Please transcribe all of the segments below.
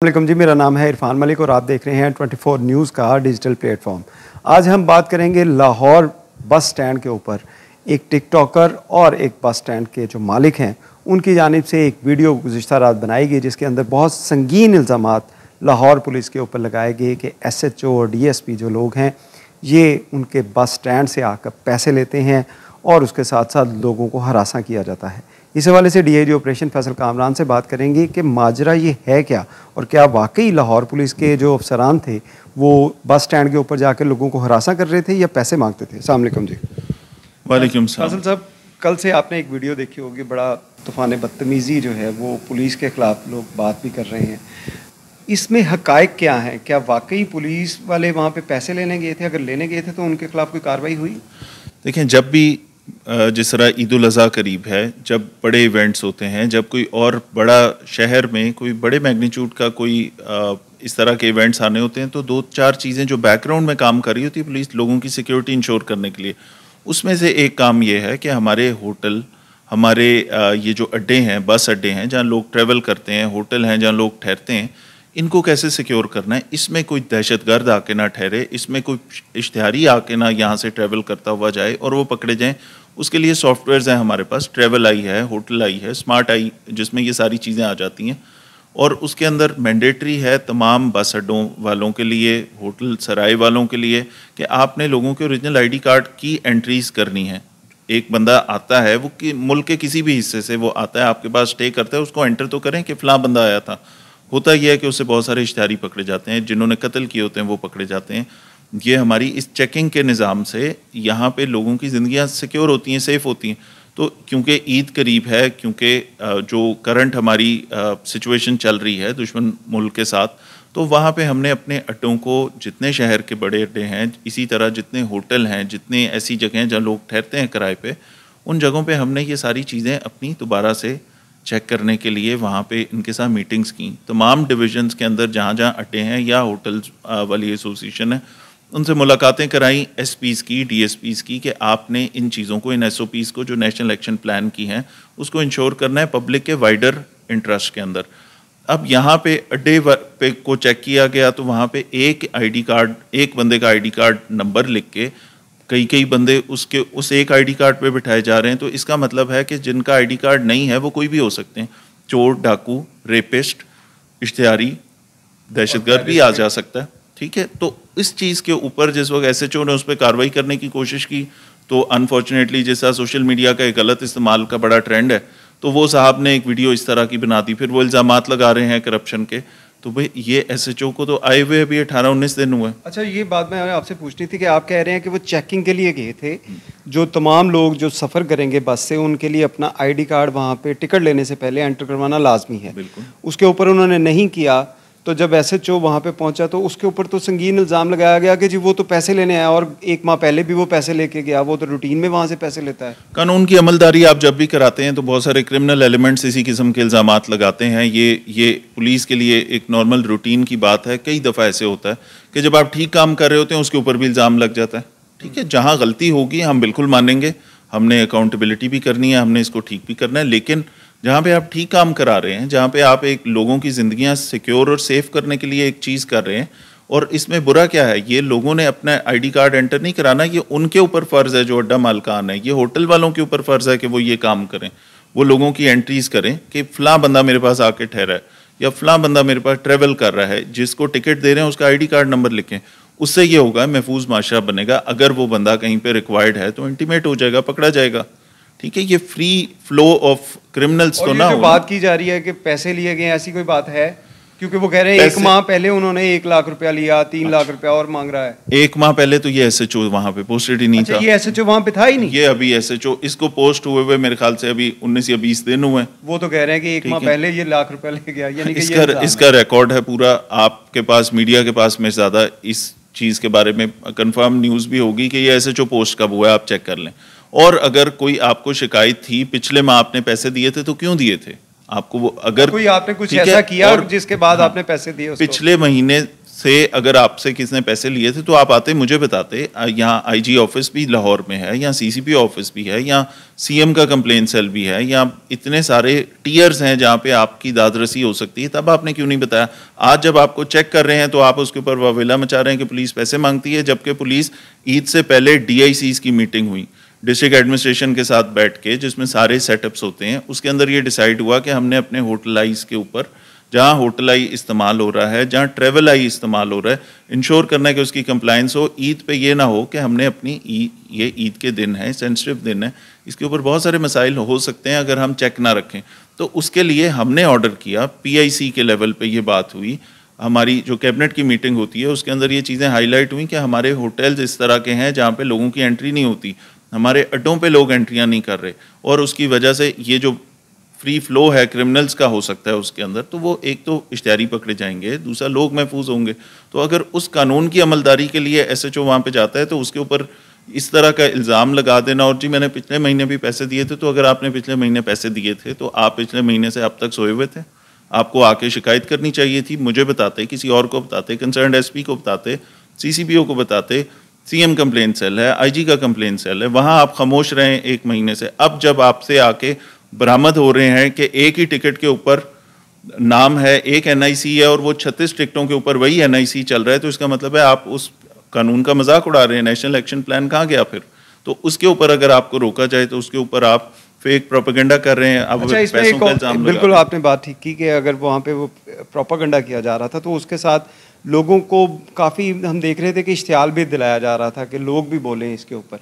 वालेकुम जी, मेरा नाम है इरफान मलिक और आप देख रहे हैं 24 न्यूज़ का डिजिटल प्लेटफॉर्म। आज हम बात करेंगे लाहौर बस स्टैंड के ऊपर। एक टिकटॉकर और एक बस स्टैंड के जो मालिक हैं उनकी जानिब से एक वीडियो गुज़िश्ता रात बनाई गई जिसके अंदर बहुत संगीन इल्ज़ामात लाहौर पुलिस के ऊपर लगाए गए कि SHO और DSP जो लोग हैं ये उनके बस स्टैंड से आकर पैसे लेते हैं और उसके साथ साथ लोगों को हरासा किया जाता है। इस हवाले से DIG ऑपरेशन फैसल कामरान से बात करेंगे कि माजरा ये है क्या और क्या वाकई लाहौर पुलिस के जो अफसरान थे वो बस स्टैंड के ऊपर जाकर लोगों को हरासा कर रहे थे या पैसे मांगते थे। अस्सलाम वालेकुम जी। वालेकुम सलाम। फैसल साहब, कल से आपने एक वीडियो देखी होगी, बड़ा तूफ़ान बदतमीज़ी जो है वो पुलिस के ख़िलाफ़ लोग बात भी कर रहे हैं। इसमें हक़ाइक़ क्या हैं? क्या वाकई पुलिस वाले वहाँ पे पैसे लेने गए थे? अगर लेने गए थे तो उनके ख़िलाफ़ कोई कार्रवाई हुई? देखें, जब भी जिस तरह ईद उल अज़हा करीब है, जब बड़े इवेंट्स होते हैं, जब कोई और बड़ा शहर में कोई बड़े मैग्नीट्यूड का कोई इस तरह के इवेंट्स आने होते हैं तो दो चार चीज़ें जो बैकग्राउंड में काम कर रही होती है पुलिस लोगों की सिक्योरिटी इंश्योर करने के लिए, उसमें से एक काम ये है कि हमारे होटल, हमारे ये जो अड्डे हैं, बस अड्डे हैं जहाँ लोग ट्रैवल करते हैं, होटल हैं जहाँ लोग ठहरते हैं, इनको कैसे सिक्योर करना है। इसमें कोई दहशतगर्द आके ना ठहरे, इसमें कोई इश्तिहारी आके ना यहाँ से ट्रैवल करता हुआ जाए और वो पकड़े जाएं। उसके लिए सॉफ्टवेयर्स हैं हमारे पास, ट्रैवल आई है, होटल आई है, स्मार्ट आई, जिसमें ये सारी चीज़ें आ जाती हैं। और उसके अंदर मैंडेटरी है तमाम बस अड्डों वालों के लिए, होटल सराय वालों के लिए कि आपने लोगों के ओरिजिनल ID कार्ड की एंट्रीज़ करनी है। एक बंदा आता है, वो मुल्क के किसी भी हिस्से से वो आता है, आपके पास स्टे करता है, उसको एंटर तो करें कि फ़लाँ बंदा आया था। होता यह है कि उससे बहुत सारे इश्तिहारी पकड़े जाते हैं, जिन्होंने कत्ल किए होते हैं वो पकड़े जाते हैं। ये हमारी इस चेकिंग के निज़ाम से यहाँ पे लोगों की ज़िंदगियाँ सिक्योर होती हैं, सेफ़ होती हैं। तो क्योंकि ईद करीब है, क्योंकि जो करंट हमारी सिचुएशन चल रही है दुश्मन मुल्क के साथ, तो वहाँ पे हमने अपने अड्डों को, जितने शहर के बड़े अड्डे हैं, इसी तरह जितने होटल हैं, जितने ऐसी जगह हैं जहाँ लोग ठहरते हैं किराए पे, उन जगहों पे हमने ये सारी चीज़ें अपनी दोबारा से चेक करने के लिए वहाँ पे इनके साथ मीटिंग्स की। तमाम डिविजन्स के अंदर जहाँ जहाँ अड्डे हैं या होटल्स वाली एसोसिएशन है, उनसे मुलाकातें कराई, SPs की, DSPs की, कि आपने इन चीज़ों को, इन SOPs को जो नेशनल एक्शन प्लान की हैं उसको इंश्योर करना है पब्लिक के वाइडर इंटरेस्ट के अंदर। अब यहाँ पे अड्डे पे को चेक किया गया तो वहाँ पे एक ID कार्ड, एक बंदे का ID कार्ड नंबर लिख के कई बंदे उसके उस एक ID कार्ड पे बिठाए जा रहे हैं। तो इसका मतलब है कि जिनका ID कार्ड नहीं है वो कोई भी हो सकते हैं, चोर, डाकू, रेपिस्ट, इश्तिहारी, दहशतगर्द भी आ जा सकता है। ठीक है, तो इस चीज़ के ऊपर जिस वक्त SHO ने उस पर कार्रवाई करने की कोशिश की तो अनफॉर्चुनेटली जैसा सोशल मीडिया का एक गलत इस्तेमाल का बड़ा ट्रेंड है, तो वो साहब ने एक वीडियो इस तरह की बना दी, फिर वो इल्ज़ामात लगा रहे हैं करप्शन के। तो भाई ये SHO को तो आए हुए अभी 18-19 दिन हुए। अच्छा, ये बात मैं आपसे पूछनी थी कि आप कह रहे हैं कि वो चेकिंग के लिए गए थे, जो तमाम लोग जो सफ़र करेंगे बस से उनके लिए अपना ID कार्ड वहाँ पे टिकट लेने से पहले एंटर करवाना लाजमी है। बिल्कुल। उसके ऊपर उन्होंने नहीं किया तो जब SHO वहाँ पे पहुँचा तो उसके ऊपर तो संगीन इल्ज़ाम लगाया गया कि जी वो तो पैसे लेने आया और 1 माह पहले भी वो पैसे लेके गया, वो तो रूटीन में वहाँ से पैसे लेता है। कानून की अमलदारी आप जब भी कराते हैं तो बहुत सारे क्रिमिनल एलिमेंट्स इसी किस्म के इल्ज़ामात लगाते हैं। ये पुलिस के लिए एक नॉर्मल रूटीन की बात है। कई दफ़ा ऐसे होता है कि जब आप ठीक काम कर रहे होते हैं उसके ऊपर भी इल्ज़ाम लग जाता है। ठीक है, जहाँ गलती होगी हम बिल्कुल मानेंगे, हमने अकाउंटेबिलिटी भी करनी है, हमने इसको ठीक भी करना है, लेकिन जहाँ पे आप ठीक काम करा रहे हैं, जहाँ पे आप एक लोगों की ज़िंदगियाँ सिक्योर और सेफ करने के लिए एक चीज़ कर रहे हैं, और इसमें बुरा क्या है, ये लोगों ने अपना ID कार्ड एंटर नहीं कराना, ये उनके ऊपर फ़र्ज़ है जो अड्डा मालकान है, ये होटल वालों के ऊपर फ़र्ज़ है कि वो ये काम करें, वो लोगों की एंट्रीज़ करें कि फ़लाँ बंदा मेरे पास आके ठहरा है या फ़लाँ बंदा मेरे पास ट्रैवल कर रहा है, जिसको टिकट दे रहे हैं उसका ID कार्ड नंबर लिखें। उससे ये होगा महफूज माशरा बनेगा। अगर वो बंदा कहीं पर रिक्वायर्ड है तो इंटीमेट हो जाएगा, पकड़ा जाएगा। ठीक है, ये फ्री फ्लो ऑफ क्रिमिनल्स तो ना हो। बात की जा रही है कि पैसे लिए गए, ऐसी कोई बात है? क्योंकि वो कह रहे हैं 1 माह पहले उन्होंने 1 लाख रुपया लिया, 3 लाख रुपया और मांग रहा है। 1 माह पहले तो ये SHO वहाँ पे पोस्टेड ही नहीं था। ये SHO वहाँ पे था ही नहीं। ये अभी SHO इसको पोस्ट हुए मेरे ख्याल से अभी 19 या 20 दिन हुए। वो तो कह रहे हैं कि 1 माह पहले ये लाख रुपया ले गया, यानी कि इसका रिकॉर्ड है पूरा आपके पास, मीडिया के पास में ज़्यादा इस चीज़ के बारे में कंफर्म न्यूज़ भी होगी कि ये SHO पोस्ट कब हुआ है, आप चेक कर लें। और अगर कोई आपको शिकायत थी, पिछले माह आपने पैसे दिए थे तो क्यों दिए थे आपको? वो अगर कोई आपने कुछ ऐसा किया और जिसके बाद आपने पैसे दिए उसको? पिछले महीने से अगर आपसे किसने पैसे लिए थे तो आप आते मुझे बताते। यहाँ आईजी ऑफिस भी लाहौर में है, यहाँ सीसीपी ऑफिस भी है, यहाँ सीएम का कंप्लेन सेल भी है, यहाँ इतने सारे टीयर्स हैं जहाँ पे आपकी दादरसी हो सकती है, तब आपने क्यों नहीं बताया? आज जब आपको चेक कर रहे हैं तो आप उसके ऊपर वावेला मचा रहे हैं कि पुलिस पैसे मांगती है, जबकि पुलिस ईद से पहले DICs की मीटिंग हुई डिस्ट्रिक्ट एडमिनिस्ट्रेशन के साथ बैठ के, जिसमें सारे सेटअप्स होते हैं। उसके अंदर ये डिसाइड हुआ कि हमने अपने होटलाइज के ऊपर, जहाँ होटल आई इस्तेमाल हो रहा है, जहाँ ट्रेवल आई इस्तेमाल हो रहा है, इंश्योर करना है कि उसकी कंप्लाइंस हो। ईद पे ये ना हो कि हमने अपनी ये ईद के दिन है, सेंसिटिव दिन है, इसके ऊपर बहुत सारे मसाइल हो सकते हैं अगर हम चेक ना रखें। तो उसके लिए हमने ऑर्डर किया, PIC के लेवल पे ये बात हुई, हमारी जो कैबिनेट की मीटिंग होती है उसके अंदर ये चीज़ें हाईलाइट हुई कि हमारे होटल्स इस तरह के हैं जहाँ पे लोगों की एंट्री नहीं होती, हमारे अड्डों पे लोग एंट्रियाँ नहीं कर रहे, और उसकी वजह से ये जो फ्री फ्लो है क्रिमिनल्स का हो सकता है उसके अंदर, तो वो एक तो इश्तिहारी पकड़े जाएंगे, दूसरा लोग महफूज होंगे। तो अगर उस कानून की अमलदारी के लिए SHO वहाँ पे जाता है तो उसके ऊपर इस तरह का इल्ज़ाम लगा देना, और जी मैंने पिछले महीने भी पैसे दिए थे, तो अगर आपने पिछले महीने पैसे दिए थे तो आप पिछले महीने से अब तक सोए हुए थे? आपको आके शिकायत करनी चाहिए थी, मुझे बताते, किसी और को बताते, कंसर्न SP को बताते, CCPO को बताते, CM कंप्लेन सेल है, IG का कंप्लेन सेल है, वहाँ आप खामोश रहें 1 महीने से। अब जब आपसे आके बरामद हो रहे हैं कि एक ही टिकट के ऊपर नाम है, एक NIC है और वो 36 टिकटों के ऊपर वही NIC चल रहा है, तो इसका मतलब है आप उस कानून का मजाक उड़ा रहे हैं। नेशनल एक्शन प्लान कहाँ गया फिर? तो उसके ऊपर अगर आपको रोका जाए तो उसके ऊपर आप फेक प्रोपेगेंडा कर रहे हैं। अब अच्छा, पैसों का इल्जाम बिल्कुल आपने बात ठीक की कि अगर वहाँ पे वो प्रोपेगेंडा किया जा रहा था तो उसके साथ लोगों को काफ़ी हम देख रहे थे कि इश्तियाल भी दिलाया जा रहा था कि लोग भी बोलें इसके ऊपर।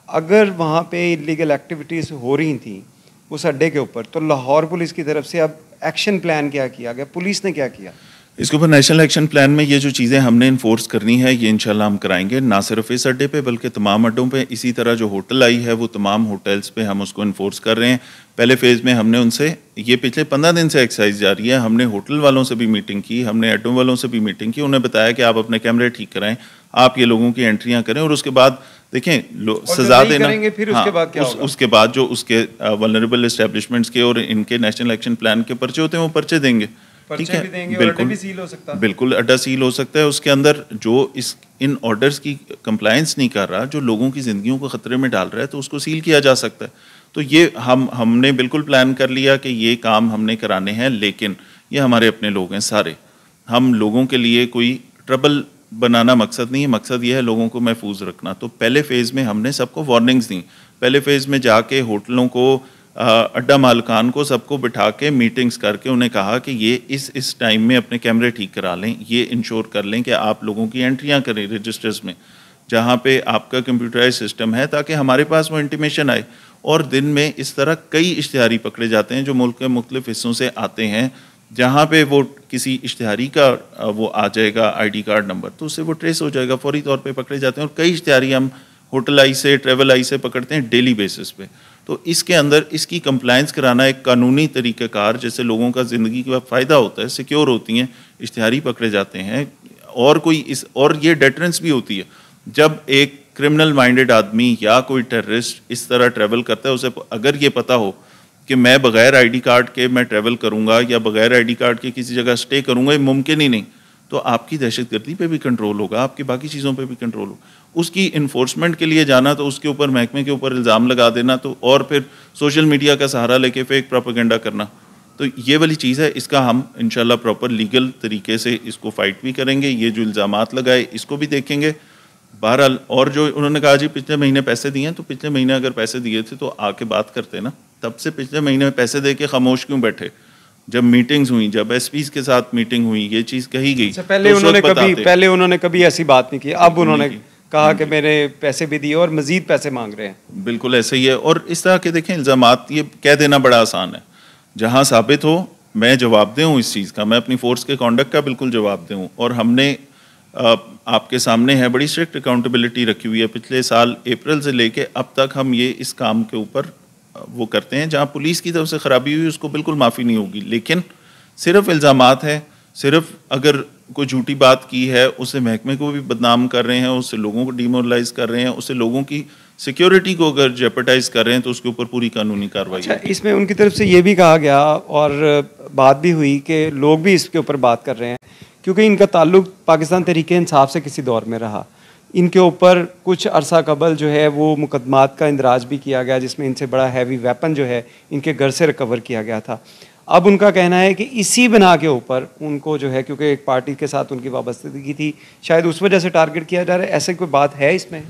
अगर वहाँ पे इलीगल एक्टिविटीज़ हो रही थी उस अड्डे के ऊपर, तो लाहौर पुलिस की तरफ से अब एक्शन प्लान क्या किया गया, पुलिस ने क्या किया? इसके ऊपर नेशनल एक्शन प्लान में ये जो चीज़ें हमने इन्फोर्स करनी है ये इंशाल्लाह हम कराएंगे, ना सिर्फ इस अड्डे पे बल्कि तमाम अड्डों पे। इसी तरह जो होटल आई है वो तमाम होटल्स पे हम उसको इन्फोर्स कर रहे हैं। पहले फेज़ में हमने उनसे, ये पिछले 15 दिन से एक्सरसाइज जारी है, हमने होटल वालों से भी मीटिंग की, हमने अड्डों वालों से भी मीटिंग की, उन्हें बताया कि आप अपने कैमरे ठीक कराएं, आप ये लोगों की एंट्रियाँ करें, और उसके बाद देखें सजा देना। फिर उसके बाद क्या होगा? उसके बाद जो उसके वल्नरेबल एस्टेब्लिशमेंट्स के और इनके नेशनल एक्शन प्लान के पर्चे होते हैं वो पर्चे देंगे, ठीक है, बिल्कुल भी सील हो सकता है, बिल्कुल अड्डा सील हो सकता है। उसके अंदर जो इन ऑर्डर्स की कंप्लायंस नहीं कर रहा, जो लोगों की ज़िंदगियों को ख़तरे में डाल रहा है, तो उसको सील किया जा सकता है। तो ये हमने बिल्कुल प्लान कर लिया कि ये काम हमने कराने हैं, लेकिन ये हमारे अपने लोग हैं सारे, हम लोगों के लिए कोई ट्रबल बनाना मकसद नहीं है, मकसद ये है लोगों को महफूज रखना। तो पहले फ़ेज़ में हमने सबको वार्निंग्स दी, पहले फ़ेज़ में जाके होटलों को, अड्डा मालकान को, सबको बिठा के मीटिंग्स करके उन्हें कहा कि ये इस टाइम में अपने कैमरे ठीक करा लें, ये इंश्योर कर लें कि आप लोगों की एंट्रियां करें रजिस्टर्स में जहां पे आपका कंप्यूटराइज सिस्टम है, ताकि हमारे पास वो इंटीमेशन आए। और दिन में इस तरह कई इश्तिहारी पकड़े जाते हैं जो मुल्क के मुख्तलिफ हिस्सों से आते हैं, जहाँ पे वो किसी इश्तिहारी का वो आ जाएगा ID कार्ड नंबर, तो उससे वो ट्रेस हो जाएगा, फौरी तौर पे पकड़े जाते हैं। और कई इश्तिहारी हम होटल आई से, ट्रेवल आई से पकड़ते हैं डेली बेसिस पे। तो इसके अंदर इसकी कंप्लायंस कराना एक कानूनी तरीक़ाकार, जैसे लोगों का ज़िंदगी का फ़ायदा होता है, सिक्योर होती हैं, इश्तिहारी पकड़े जाते हैं, और और ये डेटरेंस भी होती है। जब एक क्रिमिनल माइंडेड आदमी या कोई टेररिस्ट इस तरह ट्रैवल करता है, उसे अगर ये पता हो कि मैं बग़ैर ID कार्ड के मैं ट्रैवल करूँगा या बग़ैर ID कार्ड के किसी जगह स्टे करूँगा, ये मुमकिन ही नहीं, तो आपकी दहशतगर्दी पे भी कंट्रोल होगा, आपकी बाकी चीज़ों पे भी कंट्रोल होगा। उसकी इन्फोर्समेंट के लिए जाना, तो उसके ऊपर महकमे के ऊपर इल्ज़ाम लगा देना, तो और फिर सोशल मीडिया का सहारा लेके फेक प्रोपेगेंडा करना, तो ये वाली चीज़ है। इसका हम इंशाल्लाह प्रॉपर लीगल तरीके से इसको फाइट भी करेंगे। ये जो इल्ज़ामात लगाए इसको भी देखेंगे। बहरहाल, और जो उन्होंने कहा जी पिछले महीने पैसे दिए हैं, तो पिछले महीने अगर पैसे दिए थे तो आके बात करते ना, तब से पिछले महीने में पैसे दे के खामोश क्यों बैठे? जब मीटिंग्स हुई, जब SPs के साथ मीटिंग हुई, ये चीज़ कही गई, पहले उन्होंने कभी ऐसी बात नहीं की, अब उन्होंने कहा कि मेरे पैसे भी दिए और मजीद पैसे मांग रहे हैं। बिल्कुल ऐसे ही है। और इस तरह के देखें इल्ज़ामात, ये कह देना बड़ा आसान है, जहाँ साबित हो मैं जवाबदेह हूँ इस चीज़ का, मैं अपनी फोर्स के कॉन्डक्ट का बिल्कुल जवाबदेह हूँ। और हमने आपके सामने है बड़ी स्ट्रिक्ट अकाउंटेबिलिटी रखी हुई है। पिछले साल अप्रैल से लेके अब तक हम ये इस काम के ऊपर वो करते हैं, जहाँ पुलिस की तरफ से ख़राबी हुई उसको बिल्कुल माफ़ी नहीं होगी, लेकिन सिर्फ इल्ज़ामात हैं, सिर्फ अगर कोई झूठी बात की है उससे महकमे को भी बदनाम कर रहे हैं, उससे लोगों को डिमोरलाइज कर रहे हैं, उससे लोगों की सिक्योरिटी को अगर जेपटाइज कर रहे हैं, तो उसके ऊपर पूरी कानूनी कार्रवाई। अच्छा, इसमें उनकी तरफ से ये भी कहा गया और बात भी हुई कि लोग भी इसके ऊपर बात कर रहे हैं क्योंकि इनका ताल्लुक पाकिस्तान तहरीक इंसाफ से किसी दौर में रहा। इनके ऊपर कुछ अरसा कबल जो है वो मुकदमात का इंदराज भी किया गया, जिसमें इनसे बड़ा हैवी वेपन जो है इनके घर से रिकवर किया गया था। अब उनका कहना है कि इसी बिना के ऊपर उनको जो है, क्योंकि एक पार्टी के साथ उनकी वाबस्तगी थी, शायद उस वजह से टारगेट किया जा रहा है। ऐसे कोई बात है इसमें?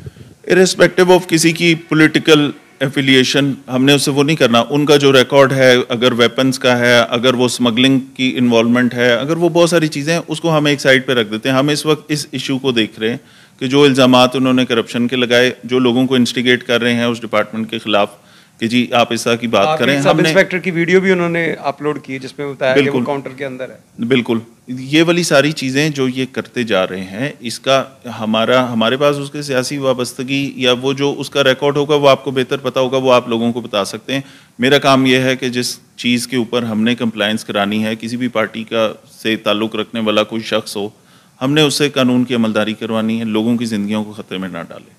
इर्रेस्पेक्टिव ऑफ किसी की पॉलिटिकल एफिलिएशन, हमने उससे वो नहीं करना। उनका जो रिकॉर्ड है, अगर वेपन्स का है, अगर वो स्मगलिंग की इन्वॉल्वमेंट है, अगर वो बहुत सारी चीज़ें हैं, उसको हम एक साइड पे रख देते हैं। हम इस वक्त इस इशू को देख रहे हैं कि जो इल्ज़ामात उन्होंने करप्शन के लगाए, जो लोगों को इंस्टिगेट कर रहे हैं उस डिपार्टमेंट के खिलाफ कि जी आप इस तरह की बात करें। सब इंस्पेक्टर की वीडियो भी उन्होंने अपलोड की जिसमें बताया कि वो काउंटर के अंदर है। बिल्कुल, ये वाली सारी चीज़ें जो ये करते जा रहे हैं, इसका हमारे पास उसके सियासी वाबस्तगी या वो जो उसका रिकॉर्ड होगा वो आपको बेहतर पता होगा, वो आप लोगों को बता सकते हैं। मेरा काम ये है कि जिस चीज़ के ऊपर हमने कंप्लायंस करानी है, किसी भी पार्टी का से ताल्लुक़ रखने वाला कोई शख्स हो, हमने उससे कानून की अमलदारी करवानी है, लोगों की ज़िंदगियों को ख़तरे में ना डालें।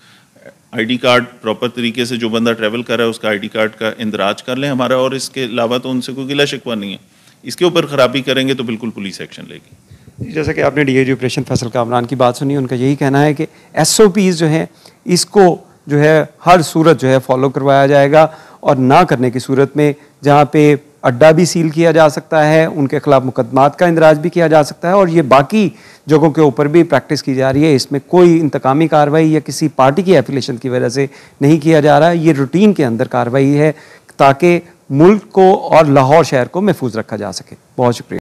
आईडी कार्ड प्रॉपर तरीके से जो बंदा ट्रैवल कर रहा है उसका आईडी कार्ड का इंदराज कर लें हमारा, और इसके अलावा तो उनसे कोई गिला शिकवा नहीं है। इसके ऊपर खराबी करेंगे तो बिल्कुल पुलिस एक्शन लेगी। जैसे कि आपने डीआईजी ऑपरेशन फैसल कामरान की बात सुनी, उनका यही कहना है कि एसओपीज़ जो हैं इसको जो है हर सूरत जो है फॉलो करवाया जाएगा, और ना करने की सूरत में जहाँ पे अड्डा भी सील किया जा सकता है, उनके खिलाफ मुकदमात का इंदराज भी किया जा सकता है, और ये बाकी जगहों के ऊपर भी प्रैक्टिस की जा रही है। इसमें कोई इंतकामी कार्रवाई या किसी पार्टी की एफिलेशन की वजह से नहीं किया जा रहा है। ये रूटीन के अंदर कार्रवाई है ताकि मुल्क को और लाहौर शहर को महफूज रखा जा सके। बहुत शुक्रिया।